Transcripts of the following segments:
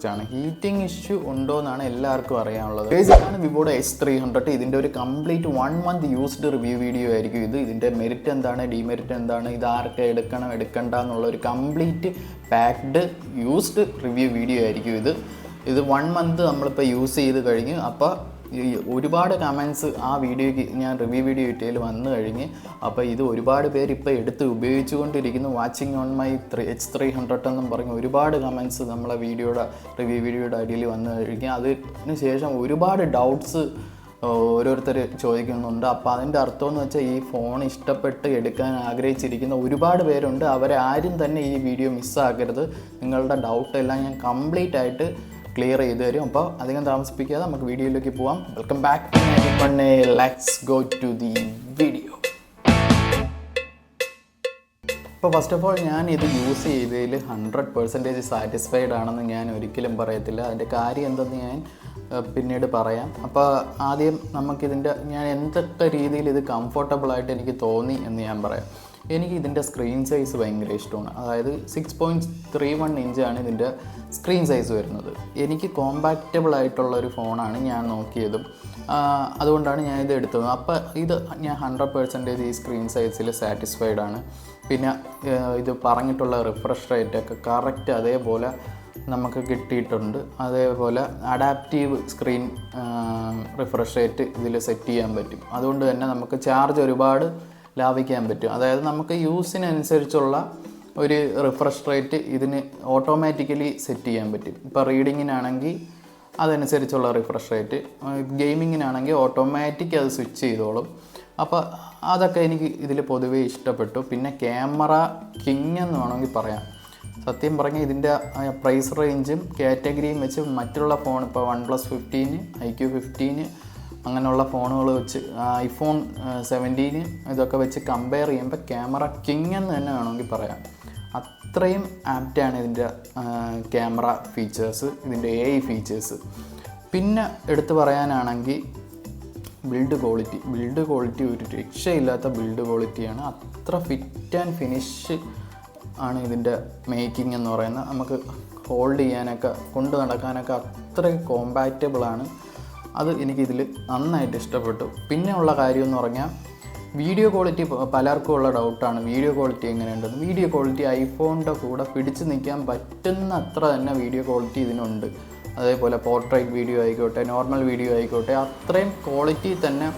Heating issue ഉണ്ടോ എന്നാണ് എല്ലാവർക്കും അറിയാനുള്ളത്. ബേസിക്കാണ് വിവോയുടെ S300. ഇതിൻ്റെ ഒരു complete 1 month used review video ആയിരിക്കും ഇത്. ഇതിൻ്റെ മെറിറ്റ് എന്താണ്, ഡിമെറിറ്റ് എന്താണ്, ഇത് ആർക്ക് എടുക്കണം എടുക്കണ്ട എന്നുള്ള ഒരു complete packed used review video ആയിരിക്കും ഇത് 1 month നമ്മളിപ്പോൾ യൂസ് ചെയ്ത് കഴിഞ്ഞ്. അപ്പോൾ ഒരുപാട് കമൻസ് ആ വീഡിയോയ്ക്ക് ഞാൻ റിവ്യൂ വീഡിയോ ഇട്ടതിൽ വന്നു കഴിഞ്ഞ്. അപ്പോൾ ഇത് ഒരുപാട് പേര് ഇപ്പോൾ എടുത്ത് ഉപയോഗിച്ചുകൊണ്ടിരിക്കുന്നു. വാച്ചിങ് ഓൺ മൈ H300 എന്നും പറഞ്ഞ് ഒരുപാട് കമൻസ് നമ്മളെ റിവ്യൂ വീഡിയോയുടെ അടിയിൽ വന്നു കഴിഞ്ഞ്. അതിന് ശേഷം ഒരുപാട് ഡൗട്ട്സ് ഓരോരുത്തർ ചോദിക്കുന്നുണ്ട്. അപ്പോൾ അതിൻ്റെ അർത്ഥം എന്ന് വെച്ചാൽ ഈ ഫോൺ ഇഷ്ടപ്പെട്ട് എടുക്കാൻ ആഗ്രഹിച്ചിരിക്കുന്ന ഒരുപാട് പേരുണ്ട്. അവരെ ആരും തന്നെ ഈ വീഡിയോ മിസ്സാക്കരുത്. നിങ്ങളുടെ ഡൗട്ടെല്ലാം ഞാൻ കംപ്ലീറ്റ് ആയിട്ട് ക്ലിയർ ചെയ്ത് തരും. അപ്പോൾ അധികം താമസിപ്പിക്കാതെ നമുക്ക് വീഡിയോയിലേക്ക് പോവാം. Welcome back. Let's go to the video. അപ്പോൾ ഫസ്റ്റ് ഓഫ് ഓൾ ഞാൻ ഇത് യൂസ് ചെയ്തതിൽ 100% സാറ്റിസ്ഫൈഡ് ആണെന്ന് ഞാൻ ഒരിക്കലും പറയത്തില്ല. അതിൻ്റെ കാര്യം എന്തെന്ന് ഞാൻ പിന്നീട് പറയാം. അപ്പോൾ ആദ്യം ഞാൻ എന്തൊക്കെ രീതിയിൽ ഇത് കംഫർട്ടബിളായിട്ട് എനിക്ക് തോന്നി എന്ന് ഞാൻ പറയാം. എനിക്ക് ഇതിൻ്റെ സ്ക്രീൻ സൈസ് ഭയങ്കര ഇഷ്ടമാണ്. അതായത് 6.31 ഇഞ്ചാണ് ഇതിൻ്റെ സ്ക്രീൻ സൈസ് വരുന്നത്. എനിക്ക് കോമ്പാക്റ്റബിൾ ആയിട്ടുള്ളൊരു ഫോണാണ് ഞാൻ നോക്കിയതും. അതുകൊണ്ടാണ് ഞാൻ ഇത് എടുത്തത്. അപ്പോൾ ഇത് ഞാൻ 100% ഈ സ്ക്രീൻ സൈസിൽ സാറ്റിസ്ഫൈഡ് ആണ്. പിന്നെ ഇത് പറഞ്ഞിട്ടുള്ള റിഫ്രഷ് റേറ്റൊക്കെ കറക്റ്റ് അതേപോലെ നമുക്ക് കിട്ടിയിട്ടുണ്ട്. അതേപോലെ അഡാപ്റ്റീവ് സ്ക്രീൻ റിഫ്രഷ് റേറ്റ് ഇതിൽ സെറ്റ് ചെയ്യാൻ പറ്റും. അതുകൊണ്ട് തന്നെ നമുക്ക് ചാർജ് ഒരുപാട് ലാഭിക്കാൻ പറ്റും. അതായത് നമുക്ക് യൂസിനനുസരിച്ചുള്ള ഒരു റിഫ്രഷ് റേറ്റ് ഇതിന് ഓട്ടോമാറ്റിക്കലി സെറ്റ് ചെയ്യാൻ പറ്റും. ഇപ്പോൾ റീഡിങ്ങിനാണെങ്കിൽ അതനുസരിച്ചുള്ള റിഫ്രഷ് റേറ്റ്, ഗെയിമിങ്ങിനാണെങ്കിൽ ഓട്ടോമാറ്റിക് അത് സ്വിച്ച് ചെയ്തോളും. അപ്പോൾ അതൊക്കെ എനിക്ക് ഇതിൽ പൊതുവേ ഇഷ്ടപ്പെട്ടു. പിന്നെ ക്യാമറ കിങ് എന്ന് വേണമെങ്കിൽ പറയാം. സത്യം പറഞ്ഞാൽ ഇതിൻ്റെ പ്രൈസ് റേഞ്ചും കാറ്റഗറിയും വെച്ച് മറ്റുള്ള ഫോൺ ഇപ്പോൾ OnePlus 15, IQ 15 അങ്ങനെയുള്ള ഫോണുകൾ വെച്ച് iPhone 17 ഇതൊക്കെ വെച്ച് കമ്പയർ ചെയ്യുമ്പോൾ ക്യാമറ കിങ് എന്ന് തന്നെ വേണമെങ്കിൽ പറയാം. അത്രയും ആപ്റ്റാണ് ഇതിൻ്റെ ക്യാമറ ഫീച്ചേഴ്സ്, ഇതിൻ്റെ AI ഫീച്ചേഴ്സ്. പിന്നെ എടുത്തു പറയാനാണെങ്കിൽ ബിൽഡ് ക്വാളിറ്റി ഒരു രക്ഷയില്ലാത്ത ബിൽഡ് ക്വാളിറ്റിയാണ്. അത്ര ഫിറ്റ് ആൻഡ് ഫിനിഷ് ആണ് ഇതിൻ്റെ മേക്കിംഗ് എന്ന് പറയുന്നത്. നമുക്ക് ഹോൾഡ് ചെയ്യാനൊക്കെ കൊണ്ട് നടക്കാനൊക്കെ അത്രയും കോമ്പാക്റ്റബിളാണ്. അത് എനിക്കിതിൽ നന്നായിട്ട് ഇഷ്ടപ്പെട്ടു. പിന്നെ ഉള്ള കാര്യം എന്ന് പറഞ്ഞാൽ വീഡിയോ ക്വാളിറ്റി പലർക്കും ഉള്ള ഡൗട്ടാണ്, വീഡിയോ ക്വാളിറ്റി എങ്ങനെയുണ്ടെന്ന്. വീഡിയോ ക്വാളിറ്റി ഐഫോണിൻ്റെ കൂടെ പിടിച്ച് നിൽക്കാൻ പറ്റുന്ന അത്ര തന്നെ വീഡിയോ ക്വാളിറ്റി ഇതിനുണ്ട്. അതേപോലെ പോർട്രേറ്റ് വീഡിയോ ആയിക്കോട്ടെ, നോർമൽ വീഡിയോ ആയിക്കോട്ടെ, അത്രയും ക്വാളിറ്റി തന്നെ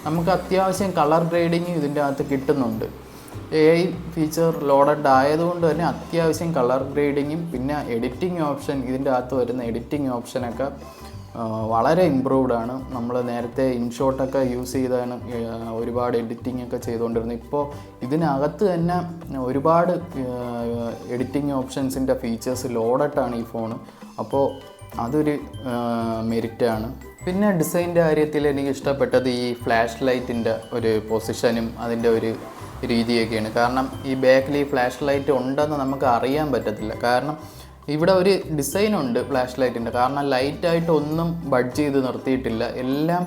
നമുക്ക് അത്യാവശ്യം കളർ ഗ്രേഡിങ് ഇതിൻ്റെ അകത്ത് കിട്ടുന്നുണ്ട്. AI ഫീച്ചർ ലോഡഡ് ആയതുകൊണ്ട് തന്നെ അത്യാവശ്യം കളർ ഗ്രേഡിങ്ങും പിന്നെ എഡിറ്റിംഗ് ഓപ്ഷൻ, ഇതിൻ്റെ അകത്ത് വരുന്ന എഡിറ്റിംഗ് ഓപ്ഷനൊക്കെ വളരെ ഇമ്പ്രൂവ്ഡ് ആണ്. നമ്മൾ നേരത്തെ ഇൻഷോട്ടൊക്കെ യൂസ് ചെയ്താണ് ഒരുപാട് എഡിറ്റിംഗ് ഒക്കെ ചെയ്തുകൊണ്ടിരുന്നത്. ഇപ്പോൾ ഇതിനകത്ത് തന്നെ ഒരുപാട് എഡിറ്റിംഗ് ഓപ്ഷൻസിൻ്റെ ഫീച്ചേഴ്സ് ലോഡഡാണ് ഈ ഫോൺ. അപ്പോൾ അതൊരു മെറിറ്റാണ്. പിന്നെ ഡിസൈൻ്റെ കാര്യത്തിൽ എനിക്ക് ഇഷ്ടപ്പെട്ടത് ഈ ഫ്ലാഷ് ലൈറ്റിൻ്റെ ഒരു പൊസിഷനും അതിൻ്റെ ഒരു രീതിയൊക്കെയാണ്. കാരണം ഈ ബാക്കിൽ ഈ ഫ്ലാഷ് ലൈറ്റ് ഉണ്ടെന്ന് നമുക്ക് അറിയാൻ പറ്റത്തില്ല. കാരണം ഇവിടെ ഒരു ഡിസൈനുണ്ട് ഫ്ലാഷ് ലൈറ്റിൻ്റെ. കാരണം ലൈറ്റായിട്ട് ഒന്നും ബഡ്ജ് ചെയ്ത് നിർത്തിയിട്ടില്ല. എല്ലാം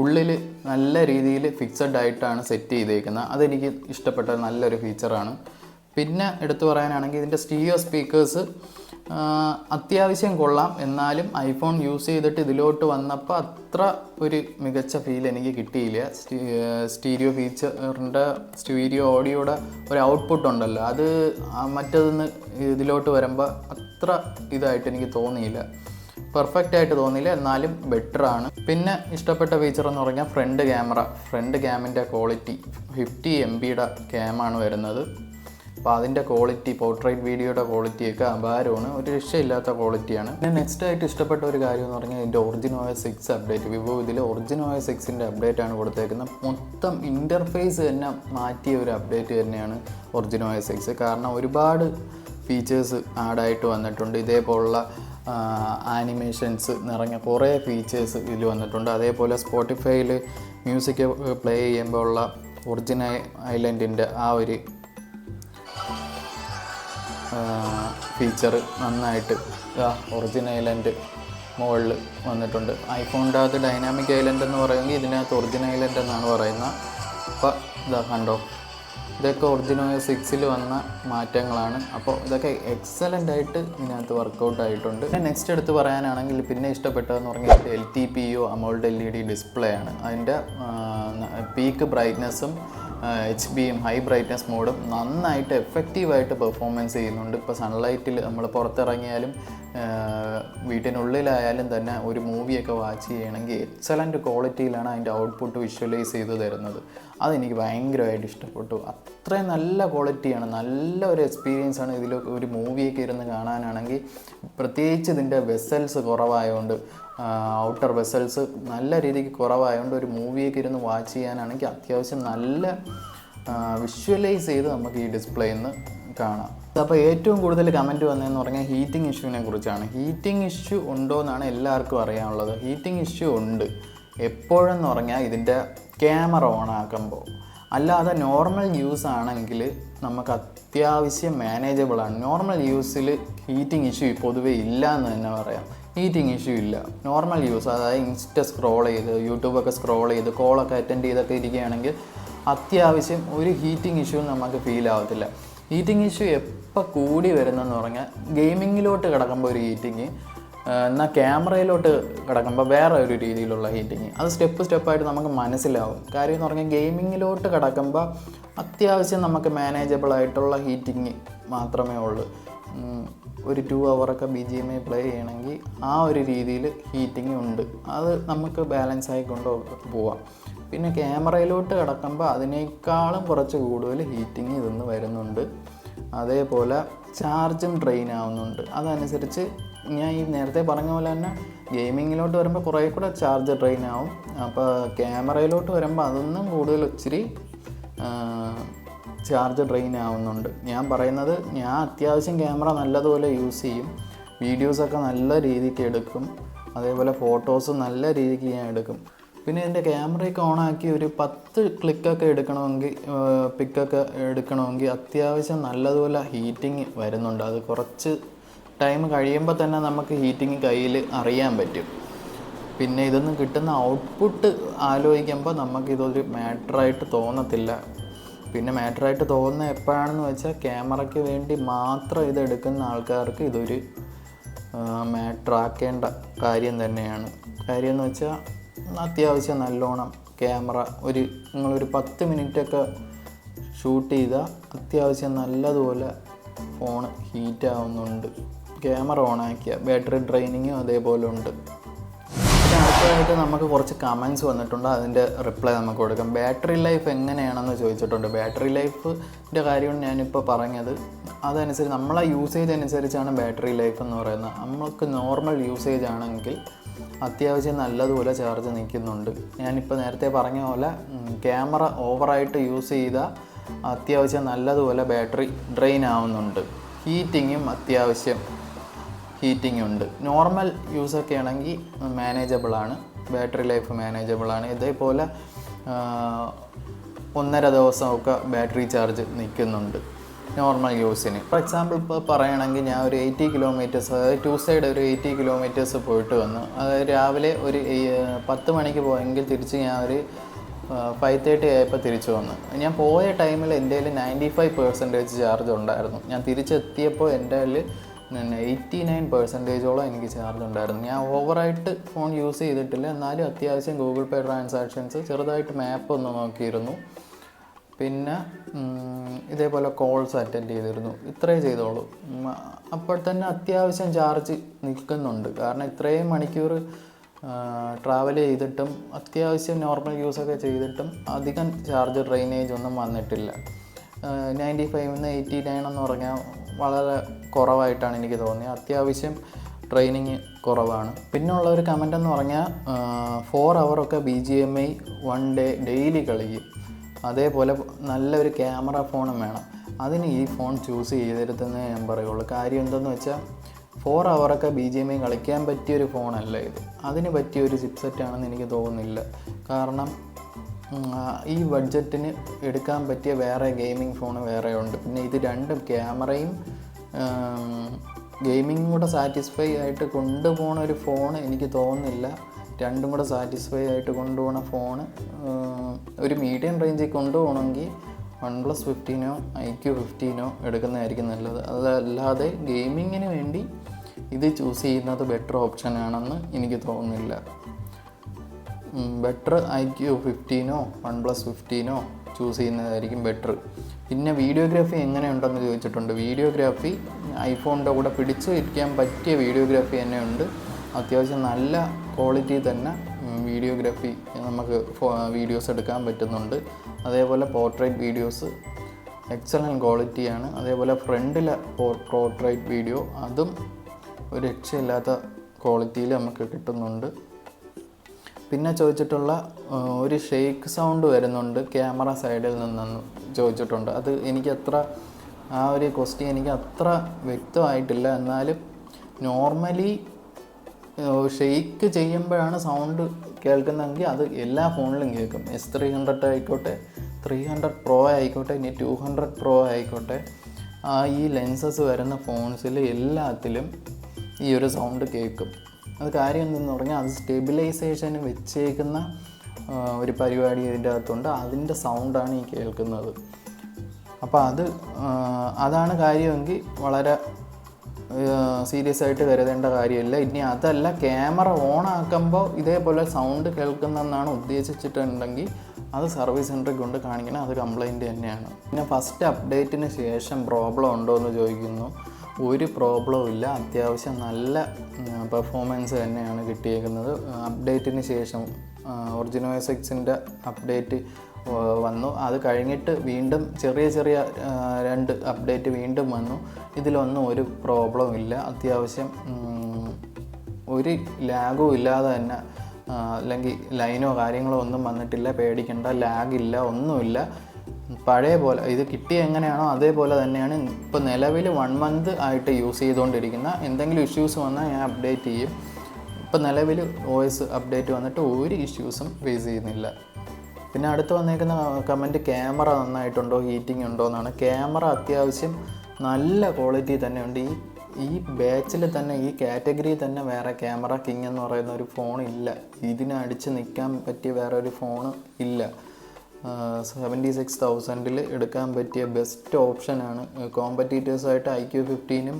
ഉള്ളിൽ നല്ല രീതിയിൽ ഫിക്സഡ് ആയിട്ടാണ് സെറ്റ് ചെയ്തേക്കുന്നത്. അതെനിക്ക് ഇഷ്ടപ്പെട്ട നല്ലൊരു ഫീച്ചറാണ്. പിന്നെ എടുത്തു പറയാനാണെങ്കിൽ ഇതിൻ്റെ സ്റ്റീരിയോ സ്പീക്കേഴ്സ് അത്യാവശ്യം കൊള്ളാം. എന്നാലും ഐഫോൺ യൂസ് ചെയ്തിട്ട് ഇതിലോട്ട് വന്നപ്പോൾ അത്ര ഒരു മികച്ച ഫീൽ എനിക്ക് കിട്ടിയില്ല. സ്റ്റീരിയോ ഫീച്ചറിൻ്റെ സ്റ്റീരിയോ ഓഡിയോയുടെ ഒരു ഔട്ട്പുട്ട് ഉണ്ടല്ലോ, അത് മറ്റേതെന്ന് ഇതിലോട്ട് വരുമ്പോൾ അത്ര ഇതായിട്ട് എനിക്ക് തോന്നിയില്ല, പെർഫെക്റ്റ് ആയിട്ട് തോന്നിയില്ല. എന്നാലും ബെറ്ററാണ്. പിന്നെ ഇഷ്ടപ്പെട്ട ഫീച്ചർ എന്ന് പറഞ്ഞാൽ ഫ്രണ്ട് ക്യാമിൻ്റെ ക്വാളിറ്റി 50 MB ക്യാമാണ് വരുന്നത്. അപ്പോൾ അതിൻ്റെ ക്വാളിറ്റി, പോർട്രേറ്റ് വീഡിയോയുടെ ക്വാളിറ്റിയൊക്കെ അപാരമാണ്, ഒരു രക്ഷയില്ലാത്ത ക്വാളിറ്റിയാണ്. പിന്നെ നെക്സ്റ്റ് ആയിട്ട് ഇഷ്ടപ്പെട്ട ഒരു കാര്യം എന്ന് പറഞ്ഞാൽ ഇതിൻ്റെ OS 6 അപ്ഡേറ്റ്. വിവോ ഇതിൽ OS 6ൻ്റെ അപ്ഡേറ്റാണ് കൊടുത്തേക്കുന്നത്. മൊത്തം ഇൻ്റർഫേസ് തന്നെ മാറ്റിയ ഒരു അപ്ഡേറ്റ് തന്നെയാണ് OS 6. കാരണം ഒരുപാട് ഫീച്ചേഴ്സ് ആഡായിട്ട് വന്നിട്ടുണ്ട്. ഇതേപോലുള്ള ആനിമേഷൻസ് നിറഞ്ഞ കുറേ ഫീച്ചേഴ്സ് ഇതിൽ വന്നിട്ടുണ്ട്. അതേപോലെ സ്പോട്ടിഫൈയിൽ മ്യൂസിക് പ്ലേ ചെയ്യുമ്പോൾ ഉള്ള ഒറിജിനൽ ഐലൻഡിൻ്റെ ആ ഒരു ഫീച്ചർ നന്നായിട്ട് ഒറിജിനൽ ഐലൻഡ് മുകളിൽ വന്നിട്ടുണ്ട്. ഐഫോണിൻ്റെ അകത്ത് ഡൈനാമിക് ഐലൻഡ് എന്ന് പറയുമെങ്കിൽ ഇതിനകത്ത് ഒറിജിനൽ ഐലൻഡ് എന്നാണ് പറയുന്നത്. അപ്പോൾ ഇതാ കണ്ടോ, ഇതൊക്കെ ഒറിജിനോ 6-ൽ വന്ന മാറ്റങ്ങളാണ്. അപ്പോൾ ഇതൊക്കെ എക്സലൻ്റ് ആയിട്ട് ഇതിനകത്ത് വർക്കൗട്ട് ആയിട്ടുണ്ട്. പിന്നെ നെക്സ്റ്റ് എടുത്ത് പറയാനാണെങ്കിൽ പിന്നെ ഇഷ്ടപ്പെട്ടതെന്ന് പറഞ്ഞാൽ LTPO AMOLED LED ഡിസ്പ്ലേ ആണ്. അതിൻ്റെ പീക്ക് ബ്രൈറ്റ്നസ്സും HBയും ഹൈ ബ്രൈറ്റ്നസ് മോഡും നന്നായിട്ട് എഫക്റ്റീവായിട്ട് പെർഫോമൻസ് ചെയ്യുന്നുണ്ട്. ഇപ്പോൾ സൺലൈറ്റിൽ നമ്മൾ പുറത്തിറങ്ങിയാലും വീട്ടിനുള്ളിലായാലും തന്നെ ഒരു മൂവിയൊക്കെ വാച്ച് ചെയ്യണമെങ്കിൽ എക്സലൻറ്റ് ക്വാളിറ്റിയിലാണ് അതിൻ്റെ ഔട്ട്പുട്ട് വിഷ്വലൈസ് ചെയ്ത് തരുന്നത്. അതെനിക്ക് ഭയങ്കരമായിട്ട് ഇഷ്ടപ്പെട്ടു. അത്രയും നല്ല ക്വാളിറ്റിയാണ്, നല്ല ഒരു എക്സ്പീരിയൻസ് ആണ് ഇതിൽ. ഒരു മൂവിയൊക്കെ ഇരുന്ന് കാണാനാണെങ്കിൽ പ്രത്യേകിച്ച് ഇതിൻ്റെ വെസൽസ് കുറവായതുകൊണ്ട്, ഔട്ടർ വെസൽസ് നല്ല രീതിക്ക് കുറവായതുകൊണ്ട് ഒരു മൂവിയൊക്കെ ഇരുന്ന് വാച്ച് ചെയ്യാനാണെങ്കിൽ അത്യാവശ്യം നല്ല വിഷ്വലൈസ് ചെയ്ത് നമുക്ക് ഈ ഡിസ്പ്ലേയിൽ നിന്ന് കാണാം. അപ്പോൾ ഏറ്റവും കൂടുതൽ കമൻറ്റ് വന്നതെന്ന് പറഞ്ഞാൽ ഹീറ്റിംഗ് ഇഷ്യൂവിനെ കുറിച്ചാണ്. ഹീറ്റിംഗ് ഇഷ്യൂ ഉണ്ടോ എന്നാണ് എല്ലാവർക്കും അറിയാനുള്ളത്. ഹീറ്റിംഗ് ഇഷ്യൂ ഉണ്ട്. എപ്പോഴെന്ന് പറഞ്ഞാൽ ഇതിൻ്റെ ക്യാമറ ഓൺ ആക്കുമ്പോൾ. അല്ലാതെ നോർമൽ യൂസ് ആണെങ്കിൽ നമുക്ക് അത്യാവശ്യം മാനേജബിളാണ്. നോർമൽ യൂസിൽ ഹീറ്റിംഗ് ഇഷ്യൂ പൊതുവേ ഇല്ല എന്ന് തന്നെ പറയാം. ഹീറ്റിംഗ് ഇഷ്യൂ ഇല്ല. നോർമൽ യൂസ്, അതായത് ഇൻസ്റ്റ സ്ക്രോൾ ചെയ്ത് യൂട്യൂബൊക്കെ സ്ക്രോൾ ചെയ്ത് കോളൊക്കെ അറ്റൻഡ് ചെയ്തൊക്കെ ഇരിക്കുകയാണെങ്കിൽ അത്യാവശ്യം ഒരു ഹീറ്റിംഗ് ഇഷ്യൂ നമുക്ക് ഫീൽ ആവത്തില്ല. ഹീറ്റിംഗ് ഇഷ്യൂ എപ്പോൾ കൂടി വരുന്നതെന്ന് പറഞ്ഞാൽ ഗെയിമിങ്ങിലോട്ട് കിടക്കുമ്പോൾ ഒരു ഹീറ്റിങ്, എന്നാൽ ക്യാമറയിലോട്ട് കിടക്കുമ്പോൾ വേറെ ഒരു രീതിയിലുള്ള ഹീറ്റിങ്. അത് സ്റ്റെപ്പായിട്ട് നമുക്ക് മനസ്സിലാവും. കാര്യം എന്ന് പറഞ്ഞാൽ ഗെയിമിങ്ങിലോട്ട് കിടക്കുമ്പോൾ അത്യാവശ്യം നമുക്ക് മാനേജബിളായിട്ടുള്ള ഹീറ്റിങ് മാത്രമേ ഉള്ളൂ. ഒരു 2 hourൊക്കെ BGMI പ്ലേ ചെയ്യണമെങ്കിൽ ആ ഒരു രീതിയിൽ ഹീറ്റിംഗ് ഉണ്ട്. അത് നമുക്ക് ബാലൻസ് ആയിക്കൊണ്ട് പോവാം. പിന്നെ ക്യാമറയിലോട്ട് കിടക്കുമ്പോൾ അതിനേക്കാളും കുറച്ച് കൂടുതൽ ഹീറ്റിംഗ് ഇതൊന്ന് വരുന്നുണ്ട്. അതേപോലെ ചാർജും ഡ്രെയിൻ ആവുന്നുണ്ട്. അതനുസരിച്ച് ഞാൻ ഈ നേരത്തെ പറഞ്ഞ പോലെ തന്നെ ഗെയിമിങ്ങിലോട്ട് വരുമ്പോൾ കുറേ കൂടെ ചാർജ് ഡ്രെയിൻ ആവും. അപ്പോൾ ക്യാമറയിലോട്ട് വരുമ്പോൾ അതൊന്നും കൂടുതൽ ഇച്ചിരി ചാർജ് ഡ്രെയിൻ ആവുന്നുണ്ട്. ഞാൻ പറയുന്നത്, ഞാൻ അത്യാവശ്യം ക്യാമറ നല്ലതുപോലെ യൂസ് ചെയ്യും. വീഡിയോസൊക്കെ നല്ല രീതിക്ക് എടുക്കും. അതേപോലെ ഫോട്ടോസ് നല്ല രീതിക്ക് ഞാൻ എടുക്കും. പിന്നെ എൻ്റെ ക്യാമറയൊക്കെ ഓണാക്കി ഒരു 10 ക്ലിക്കൊക്കെ പിക്കൊക്കെ എടുക്കണമെങ്കിൽ അത്യാവശ്യം നല്ലതുപോലെ ഹീറ്റിംഗ് വരുന്നുണ്ട്. അത് കുറച്ച് ടൈം കഴിയുമ്പോൾ തന്നെ നമുക്ക് ഹീറ്റിംഗ് കയ്യിൽ അറിയാൻ പറ്റും. പിന്നെ ഇതൊന്നും കിട്ടുന്ന ഔട്ട്പുട്ട് ആലോചിക്കുമ്പോൾ നമുക്കിതൊരു മാറ്ററായിട്ട് തോന്നത്തില്ല. പിന്നെ മാറ്ററായിട്ട് തോന്നുന്നത് എപ്പോഴാണെന്ന് വെച്ചാൽ ക്യാമറയ്ക്ക് വേണ്ടി മാത്രം ഇതെടുക്കുന്ന ആൾക്കാർക്ക് ഇതൊരു മാറ്ററാക്കേണ്ട കാര്യം തന്നെയാണ്. കാര്യം എന്ന് വെച്ചാൽ അത്യാവശ്യം നല്ലോണം ക്യാമറ നിങ്ങളൊരു 10 മിനിറ്റൊക്കെ ഷൂട്ട് ചെയ്താൽ അത്യാവശ്യം നല്ലതുപോലെ ഫോൺ ഹീറ്റ് ആവുന്നുണ്ട്. ക്യാമറ ഓണാക്കിയ ബാറ്ററി ഡ്രെയിനിങ്ങും അതേപോലെ ഉണ്ട്. പിന്നെ അടുത്തതായിട്ട് നമുക്ക് കുറച്ച് കമൻസ് വന്നിട്ടുണ്ട്. അതിൻ്റെ റിപ്ലൈ നമുക്ക് കൊടുക്കാം. ബാറ്ററി ലൈഫ് എങ്ങനെയാണെന്ന് ചോദിച്ചിട്ടുണ്ട്. ബാറ്ററി ലൈഫിൻ്റെ കാര്യമാണ് ഞാനിപ്പോൾ പറഞ്ഞത്. അതനുസരിച്ച് നമ്മളെ യൂസേജ് അനുസരിച്ചാണ് ബാറ്ററി ലൈഫ് എന്ന് പറയുന്നത്. നമുക്ക് നോർമൽ യൂസേജ് ആണെങ്കിൽ അത്യാവശ്യം നല്ലതുപോലെ ചാർജ് നിൽക്കുന്നുണ്ട്. ഞാനിപ്പോൾ നേരത്തെ പറഞ്ഞ പോലെ ക്യാമറ ഓവറായിട്ട് യൂസ് ചെയ്താൽ അത്യാവശ്യം നല്ലതുപോലെ ബാറ്ററി ഡ്രെയിൻ ആവുന്നുണ്ട്. ഹീറ്റിങ്ങും അത്യാവശ്യം ഹീറ്റിംഗ് ഉണ്ട്. നോർമൽ യൂസൊക്കെ ആണെങ്കിൽ മാനേജബിളാണ്, ബാറ്ററി ലൈഫ് മാനേജബിളാണ്. ഇതേപോലെ 1.5 ദിവസമൊക്കെ ബാറ്ററി ചാർജ് നിൽക്കുന്നുണ്ട് നോർമൽ യൂസിന്. ഫോർ എക്സാമ്പിൾ ഇപ്പോൾ പറയുകയാണെങ്കിൽ ഞാൻ ഒരു 80 കിലോമീറ്റേഴ്സ്, അതായത് 2 സൈഡ് ഒരു 80 കിലോമീറ്റേഴ്സ് പോയിട്ട് വന്നു. അതായത് രാവിലെ ഒരു 10 മണിക്ക് പോയെങ്കിൽ തിരിച്ച് ഞാൻ ഒരു 5:30 ആയപ്പോൾ തിരിച്ചു വന്നു. ഞാൻ പോയ ടൈമിൽ എൻ്റെ കയ്യിൽ 95% ചാർജ് ഉണ്ടായിരുന്നു. ഞാൻ തിരിച്ചെത്തിയപ്പോൾ എൻ്റെ കയ്യിൽ 89% എനിക്ക് ചാർജ് ഉണ്ടായിരുന്നു. ഞാൻ ഓവറായിട്ട് ഫോൺ യൂസ് ചെയ്തിട്ടില്ല. എന്നാലും അത്യാവശ്യം ഗൂഗിൾ പേ ട്രാൻസാക്ഷൻസ്, ചെറുതായിട്ട് മാപ്പ് ഒന്ന് നോക്കിയിരുന്നു. പിന്നെ ഇതേപോലെ കോൾസ് അറ്റൻഡ് ചെയ്തിരുന്നു. ഇത്രയും ചെയ്തോളൂ. അപ്പോൾ തന്നെ അത്യാവശ്യം ചാർജ് നിൽക്കുന്നുണ്ട്. കാരണം ഇത്രയും മണിക്കൂർ ട്രാവൽ ചെയ്തിട്ടും അത്യാവശ്യം നോർമൽ യൂസൊക്കെ ചെയ്തിട്ടും അധികം ചാർജ് ഡ്രെയിനേജ് ഒന്നും വന്നിട്ടില്ല. 95-ന്ന് 89 എന്ന് പറഞ്ഞാൽ വളരെ കുറവായിട്ടാണ് എനിക്ക് തോന്നിയത്. അത്യാവശ്യം ട്രെയിനിങ് കുറവാണ്. പിന്നെയുള്ള ഒരു കമൻ്റ് എന്ന് പറഞ്ഞാൽ 4 hourൊക്കെ BGMI 1 day ഡെയിലി കളിക്കും. അതേപോലെ നല്ലൊരു ക്യാമറ ഫോണും വേണം. അതിന് ഈ ഫോൺ ചൂസ് ചെയ്തിരുന്നേ ഞാൻ പറയുള്ളൂ. കാര്യം എന്തെന്ന് വെച്ചാൽ 4 hourൊക്കെ BGMI കളിക്കാൻ പറ്റിയൊരു ഫോണല്ല ഇത്. അതിന് പറ്റിയൊരു ചിപ്സെറ്റാണെന്ന് എനിക്ക് തോന്നുന്നില്ല. കാരണം ഈ ബഡ്ജറ്റിന് എടുക്കാൻ പറ്റിയ വേറെ ഗെയിമിംഗ് ഫോൺ വേറെ ഉണ്ട്. പിന്നെ ഇത് രണ്ടും ക്യാമറയും ഗെയിമിങ്ങും കൂടെ സാറ്റിസ്ഫൈ ആയിട്ട് കൊണ്ടുപോകുന്ന ഒരു ഫോൺ എനിക്ക് തോന്നുന്നില്ല. രണ്ടും കൂടെ സാറ്റിസ്ഫൈ ആയിട്ട് കൊണ്ടുപോകുന്ന ഫോണ് ഒരു മീഡിയം റേഞ്ചിൽ കൊണ്ടുപോകണമെങ്കിൽ OnePlus 15 IQ15 എടുക്കുന്നതായിരിക്കും നല്ലത്. അതല്ലാതെ ഗെയിമിങ്ങിന് വേണ്ടി ഇത് ചൂസ് ചെയ്യുന്നത് ബെറ്റർ ഓപ്ഷനാണെന്ന് എനിക്ക് തോന്നുന്നില്ല. ബെറ്റർ IQ15 OnePlus 15 ചൂസ് ചെയ്യുന്നതായിരിക്കും ബെറ്റർ. പിന്നെ വീഡിയോഗ്രാഫി എങ്ങനെയുണ്ടെന്ന് ചോദിച്ചിട്ടുണ്ട്. വീഡിയോഗ്രാഫി ഐഫോണിൻ്റെ കൂടെ പിടിച്ച് ഇരിക്കാൻ പറ്റിയ വീഡിയോഗ്രാഫി തന്നെ ഉണ്ട്. അത്യാവശ്യം നല്ല ക്വാളിറ്റി തന്നെ വീഡിയോഗ്രാഫി നമുക്ക് വീഡിയോസ് എടുക്കാൻ പറ്റുന്നുണ്ട്. അതേപോലെ പോർട്രേറ്റ് വീഡിയോസ് എക്സലൻറ്റ് ക്വാളിറ്റിയാണ്. അതേപോലെ ഫ്രണ്ടിലെ പോർട്രേറ്റ് വീഡിയോ അതും ഒരു രക്ഷയില്ലാത്ത ക്വാളിറ്റിയിൽ നമുക്ക് കിട്ടുന്നുണ്ട്. പിന്നെ ചോദിച്ചിട്ടുള്ള ഒരു ഷെയ്ക്ക് സൗണ്ട് വരുന്നുണ്ട് ക്യാമറ സൈഡിൽ നിന്നെന്ന് ചോദിച്ചിട്ടുണ്ട്. അത് എനിക്കത്ര ആ ഒരു ക്വസ്റ്റ്യൻ എനിക്ക് അത്ര വ്യക്തമായിട്ടില്ല. എന്നാലും നോർമലി ഷെയ്ക്ക് ചെയ്യുമ്പോഴാണ് സൗണ്ട് കേൾക്കുന്നതെങ്കിൽ അത് എല്ലാ ഫോണിലും കേൾക്കും. S300 ആയിക്കോട്ടെ, 300 Pro ആയിക്കോട്ടെ, ഇനി 200 Pro ആയിക്കോട്ടെ, ഈ ലെൻസസ് വരുന്ന ഫോൺസിൽ എല്ലാത്തിലും ഈ ഒരു സൗണ്ട് കേൾക്കും. അത് കാര്യം എന്തെന്ന് പറഞ്ഞാൽ അത് സ്റ്റെബിലൈസേഷന് വെച്ചേക്കുന്ന ഒരു പരിപാടി ഇതിൻ്റെ അകത്തുണ്ട്. അതിൻ്റെ സൗണ്ടാണ് ഈ കേൾക്കുന്നത്. അപ്പോൾ അതാണ് കാര്യമെങ്കിൽ വളരെ സീരിയസ് ആയിട്ട് കരുതേണ്ട കാര്യമില്ല. ഇനി അതല്ല, ക്യാമറ ഓൺ ആക്കുമ്പോൾ ഇതേപോലെ സൗണ്ട് കേൾക്കുന്നതെന്നാണ് ഉദ്ദേശിച്ചിട്ടുണ്ടെങ്കിൽ അത് സർവീസ് സെൻറ്ററിൽ കൊണ്ട് കാണിക്കണം. അത് കംപ്ലൈൻറ്റ് തന്നെയാണ്. പിന്നെ ഫസ്റ്റ് അപ്ഡേറ്റിന് ശേഷം പ്രോബ്ലം ഉണ്ടോ എന്ന് ചോദിക്കുന്നു. ഒരു പ്രോബ്ലവും ഇല്ല. അത്യാവശ്യം നല്ല പെർഫോമൻസ് തന്നെയാണ് കിട്ടിയേക്കുന്നത്. അപ്ഡേറ്റിന് ശേഷം ഒറിജിനോസ് 6ൻ്റെ അപ്ഡേറ്റ് വന്നു. അത് കഴിഞ്ഞിട്ട് വീണ്ടും ചെറിയ 2 അപ്ഡേറ്റ് വീണ്ടും വന്നു. ഇതിലൊന്നും ഒരു പ്രോബ്ലം ഇല്ല. അത്യാവശ്യം ഒരു ലാഗും ഇല്ലാതെ തന്നെ, അല്ലെങ്കിൽ ലൈനോ കാര്യങ്ങളോ ഒന്നും വന്നിട്ടില്ല. പേടിക്കേണ്ട, ലാഗില്ല, ഒന്നുമില്ല. പഴയ പോലെ ഇത് കിട്ടിയ എങ്ങനെയാണോ അതേപോലെ തന്നെയാണ്. ഇപ്പോൾ നിലവിൽ 1 മന്ത് ആയിട്ട് യൂസ് ചെയ്തുകൊണ്ടിരിക്കുന്ന. എന്തെങ്കിലും ഇഷ്യൂസ് വന്നാൽ ഞാൻ അപ്ഡേറ്റ് ചെയ്യും. ഇപ്പോൾ നിലവിൽ OS അപ്ഡേറ്റ് വന്നിട്ട് ഒരു ഇഷ്യൂസും ഫേസ് ചെയ്യുന്നില്ല. പിന്നെ അടുത്ത് വന്നേക്കുന്ന കമൻറ്റ് ക്യാമറ നന്നായിട്ടുണ്ടോ, ഹീറ്റിംഗ് ഉണ്ടോ എന്നാണ്. ക്യാമറ അത്യാവശ്യം നല്ല ക്വാളിറ്റി തന്നെയുണ്ട്. ഈ ബാച്ചിൽ തന്നെ, ഈ കാറ്റഗറിയിൽ തന്നെ വേറെ ക്യാമറ കിങ് എന്ന് പറയുന്ന ഒരു ഫോൺ ഇല്ല. ഇതിനെ അടിച്ച് നിൽക്കാൻ പറ്റിയ വേറെ ഒരു ഫോൺ ഇല്ല. 76,000 എടുക്കാൻ പറ്റിയ ബെസ്റ്റ് ഓപ്ഷനാണ്. കോമ്പറ്റീറ്റേഴ്സായിട്ട് IQ15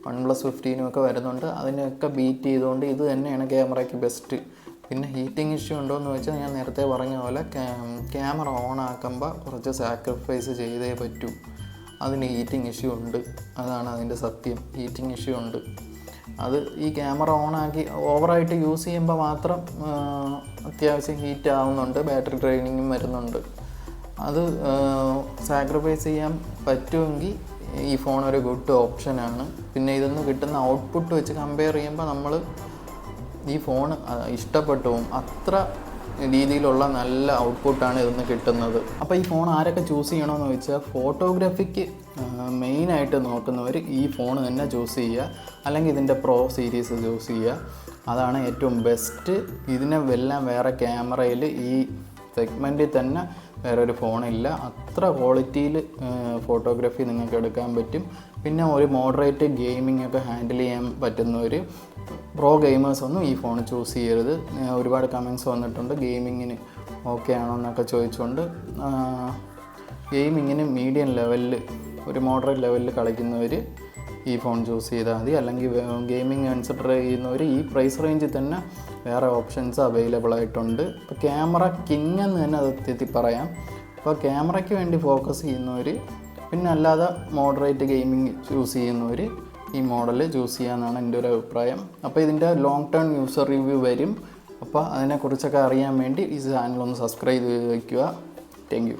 OnePlus 15 ഒക്കെ വരുന്നുണ്ട്. അതിനെയൊക്കെ ബീറ്റ് ചെയ്തുകൊണ്ട് ഇത് തന്നെയാണ് ക്യാമറയ്ക്ക് ബെസ്റ്റ്. പിന്നെ ഹീറ്റിംഗ് ഇഷ്യൂ ഉണ്ടോ എന്ന് വെച്ചാൽ ഞാൻ നേരത്തെ പറഞ്ഞ പോലെ ക്യാമറ ഓൺ ആക്കുമ്പോൾ കുറച്ച് സാക്രിഫൈസ് ചെയ്തേ പറ്റൂ. അതിന് ഹീറ്റിംഗ് ഇഷ്യൂ ഉണ്ട്. അതാണ് അതിൻ്റെ സത്യം. ഹീറ്റിംഗ് ഇഷ്യൂ ഉണ്ട്. അത് ഈ ക്യാമറ ഓണാക്കി ഓവറായിട്ട് യൂസ് ചെയ്യുമ്പോൾ മാത്രം അത്യാവശ്യം ഹീറ്റ് ആവുന്നുണ്ട്. ബാറ്ററി ഡ്രെയിനിങ്ങും വരുന്നുണ്ട്. അത് സാക്രിഫൈസ് ചെയ്യാൻ പറ്റുമെങ്കിൽ ഈ ഫോൺ ഒരു ഗുഡ് ഓപ്ഷനാണ്. പിന്നെ ഇതൊന്ന് കിട്ടുന്ന ഔട്ട്പുട്ട് വെച്ച് കമ്പയർ ചെയ്യുമ്പോൾ നമ്മൾ ഈ ഫോൺ ഇഷ്ടപ്പെട്ടു പോകും. അത്ര രീതിയിലുള്ള നല്ല ഔട്ട്പുട്ടാണ് ഇതിന്ന് കിട്ടുന്നത്. അപ്പോൾ ഈ ഫോൺ ആരൊക്കെ ചൂസ് ചെയ്യണമെന്ന് വെച്ചാൽ ഫോട്ടോഗ്രാഫിക്ക് മെയിനായിട്ട് നോക്കുന്നവർ ഈ ഫോൺ തന്നെ ചൂസ് ചെയ്യുക. അല്ലെങ്കിൽ ഇതിൻ്റെ പ്രോ സീരീസ് ചൂസ് ചെയ്യുക. അതാണ് ഏറ്റവും ബെസ്റ്റ്. ഇതിനെ എല്ലാം വേറെ ക്യാമറയിൽ ഈ സെഗ്മെൻറ്റിൽ തന്നെ വേറൊരു ഫോണില്ല. അത്ര ക്വാളിറ്റിയിൽ ഫോട്ടോഗ്രാഫി നിങ്ങൾക്ക് എടുക്കാൻ പറ്റും. പിന്നെ ഒരു മോഡറേറ്റ് ഗെയിമിംഗ് ഒക്കെ ഹാൻഡിൽ ചെയ്യാൻ പറ്റുന്നവർ, പ്രോ ഗെയിമേഴ്സൊന്നും ഈ ഫോൺ ചൂസ് ചെയ്യരുത്. ഒരുപാട് കമൻറ്റ്സ് വന്നിട്ടുണ്ട് ഗെയിമിങ്ങിന് ഓക്കെ ആണോ എന്നൊക്കെ ചോദിച്ചുകൊണ്ട്. ഗെയിമിങ്ങിന് മീഡിയം ലെവലിൽ, ഒരു മോഡറേറ്റ് ലെവലിൽ കളിക്കുന്നവർ ഈ ഫോൺ ചൂസ് ചെയ്താൽ മതി. അല്ലെങ്കിൽ ഗെയിമിംഗ് കൺസിഡർ ചെയ്യുന്നവർ ഈ പ്രൈസ് റേഞ്ചിൽ തന്നെ വേറെ ഓപ്ഷൻസ് അവൈലബിൾ ആയിട്ടുണ്ട്. ഇപ്പോൾ ക്യാമറ കിങ് എന്ന് തന്നെ സത്യത്തിൽ പറയാം. അപ്പോൾ ക്യാമറയ്ക്ക് വേണ്ടി ഫോക്കസ് ചെയ്യുന്നവർ, പിന്നെ അല്ലാതെ മോഡറേറ്റ് ഗെയിമിംഗ് ചൂസ് ചെയ്യുന്നവർ ഈ മോഡൽ ചൂസ് ചെയ്യാമെന്നാണ് എൻ്റെ ഒരു അഭിപ്രായം. അപ്പോൾ ഇതിൻ്റെ ലോങ് ടേം യൂസർ റിവ്യൂ വരും. അപ്പോൾ അതിനെക്കുറിച്ചൊക്കെ അറിയാൻ വേണ്ടി ഈ ചാനലൊന്ന് സബ്സ്ക്രൈബ് ചെയ്ത് വയ്ക്കുക. Thank you.